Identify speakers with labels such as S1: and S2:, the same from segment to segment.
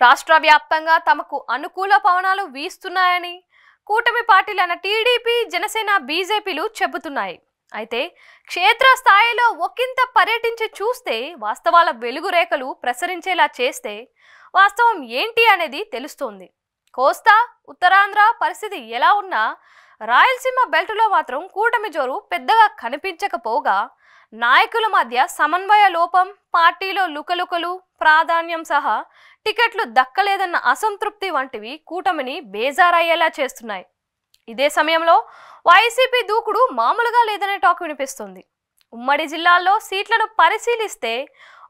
S1: రాష్ట్ర వ్యాప్తంగా తమకు అనుకూల పవనాలు వీస్తున్నాయని కూటమి పార్టీలైన టీడీపీ, జనసేన, బీజేపీలు చెబుతున్నాయి. అయితే క్షేత్ర స్థాయిలో ఒకంత పర్యటించి చూస్తే, వాస్తవాల వెలుగు రేఖలు ప్రసరించేలా చేస్తే వాస్తవం ఏంటి అనేది తెలుస్తోంది. కోస్తా, ఉత్తరాంధ్ర పరిస్థితి ఎలా ఉన్నా రాయలసీమ బెల్టులో మాత్రం కూటమి జోరు పెద్దగా కనిపించకపోగా, నాయకుల మధ్య సమన్వయ లోపం, పార్టీలో లుకలుకలు, ప్రాధాన్యం సహా టికెట్లు దక్కలేదన్న అసంతృప్తి వంటివి కూటమిని బేజారయ్యేలా చేస్తున్నాయి. ఇదే సమయంలో వైసీపీ దూకుడు మామూలుగా లేదనే టాక్ వినిపిస్తుంది. ఉమ్మడి జిల్లాల్లో సీట్లను పరిశీలిస్తే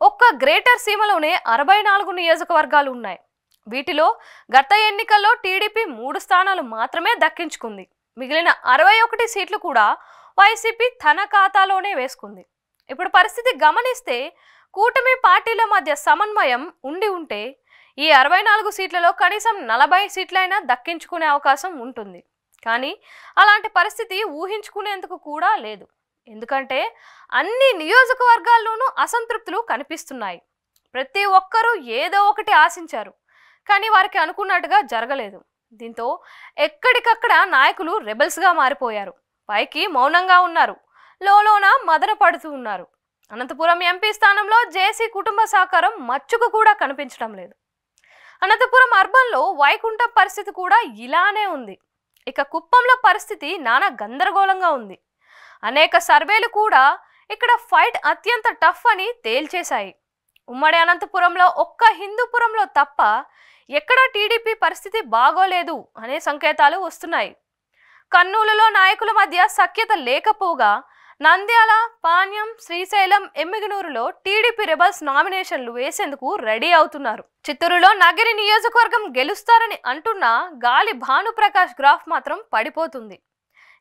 S1: ఒక్క గ్రేటర్ సీమలోనే 64 నియోజకవర్గాలు ఉన్నాయి. వీటిలో గత ఎన్నికల్లో టీడీపీ 3 స్థానాలు మాత్రమే దక్కించుకుంది. మిగిలిన 61 సీట్లు కూడా వైసీపీ తన ఖాతాలోనే వేసుకుంది. ఇప్పుడు పరిస్థితి గమనిస్తే కూటమి పార్టీల మధ్య సమన్వయం ఉంటే ఈ 64 సీట్లలో కనీసం 40 సీట్లైనా దక్కించుకునే అవకాశం ఉంటుంది. కానీ అలాంటి పరిస్థితి ఊహించుకునేందుకు కూడా లేదు. ఎందుకంటే అన్ని నియోజకవర్గాల్లోనూ అసంతృప్తులు కనిపిస్తున్నాయి. ప్రతి ఒక్కరూ ఏదో ఒకటి ఆశించారు, కానీ వారికి అనుకున్నట్టుగా జరగలేదు. దీంతో ఎక్కడికక్కడ నాయకులు రెబల్స్గా మారిపోయారు. పైకి మౌనంగా ఉన్నారు, లోలోన మదన పడుతూ ఉన్నారు. అనంతపురం ఎంపీ స్థానంలో జేసీ కుటుంబ సహకారం మచ్చుకు కూడా కనిపించడం లేదు. అనంతపురం అర్బన్లో వైకుంఠం పరిస్థితి కూడా ఇలానే ఉంది. ఇక కుప్పంలో పరిస్థితి నానా గందరగోళంగా ఉంది. అనేక సర్వేలు కూడా ఇక్కడ ఫైట్ అత్యంత టఫ్ అని తేల్చేశాయి. ఉమ్మడి అనంతపురంలో ఒక్క హిందూపురంలో తప్ప ఎక్కడా టీడీపీ పరిస్థితి బాగోలేదు అనే సంకేతాలు వస్తున్నాయి. కర్నూలులో నాయకుల మధ్య సఖ్యత లేకపోగా, నంద్యాల, పాణ్యం, శ్రీశైలం, ఎమ్మిగనూరులో టీడీపీ రెబల్స్ నామినేషన్లు వేసేందుకు రెడీ అవుతున్నారు. చిత్తూరులో నగిరి నియోజకవర్గం గెలుస్తారని అంటున్నా గాలి భానుప్రకాష్ గ్రాఫ్ మాత్రం పడిపోతుంది.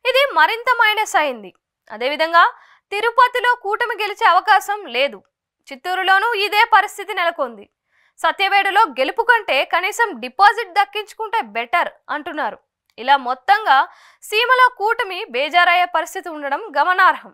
S1: ఇది మరింత మైనస్ అయింది. అదేవిధంగా తిరుపతిలో కూటమి గెలిచే అవకాశం లేదు. చిత్తూరులోనూ ఇదే పరిస్థితి నెలకొంది. సత్యవేడులో గెలుపు కంటే కనీసం డిపాజిట్ దక్కించుకుంటే బెటర్ అంటున్నారు. ఇలా మొత్తంగా సీమలో కూటమి బేజారయ్యే పరిస్థితి ఉండడం గమనార్హం.